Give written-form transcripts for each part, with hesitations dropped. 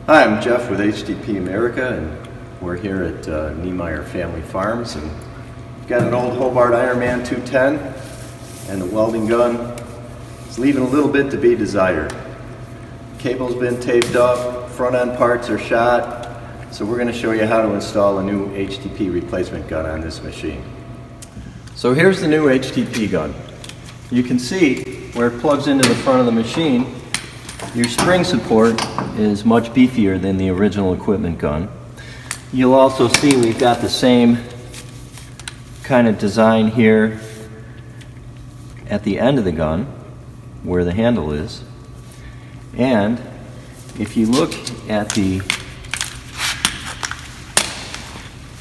Hi, I'm Jeff with HTP America, and we're here at Niemeyer Family Farms, and we've got an old Hobart Iron Man 210, and the welding gun is leaving a little bit to be desired. Cable's been taped up, front end parts are shot, so we're going to show you how to install a new HTP replacement gun on this machine. So here's the new HTP gun. You can see where it plugs into the front of the machine. Your spring support is much beefier than the original equipment gun. You'll also see we've got the same kind of design here at the end of the gun where the handle is. And if you look at the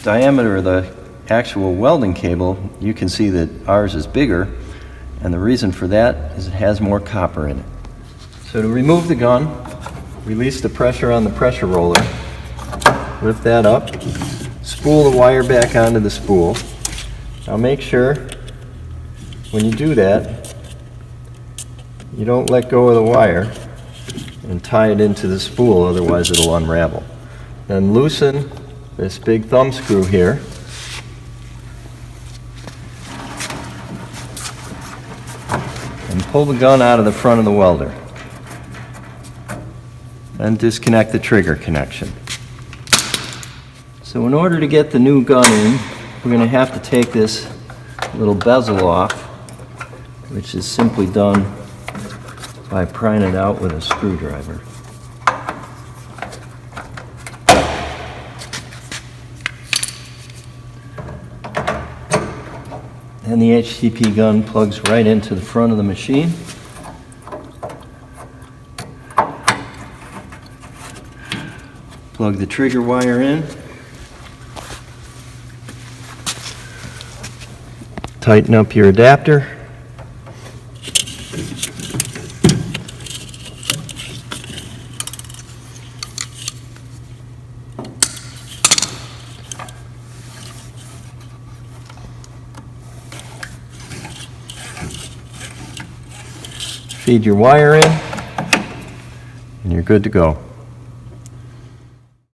diameter of the actual welding cable, you can see that ours is bigger, and the reason for that is it has more copper in it. So to remove the gun, release the pressure on the pressure roller, lift that up, spool the wire back onto the spool. Now make sure when you do that, you don't let go of the wire and tie it into the spool, otherwise it'll unravel. Then loosen this big thumb screw here. And pull the gun out of the front of the welder. And disconnect the trigger connection. So in order to get the new gun in, we're going to have to take this little bezel off, which is simply done by prying it out with a screwdriver. And the HTP gun plugs right into the front of the machine. Plug the trigger wire in. Tighten up your adapter. Feed your wire in, and you're good to go.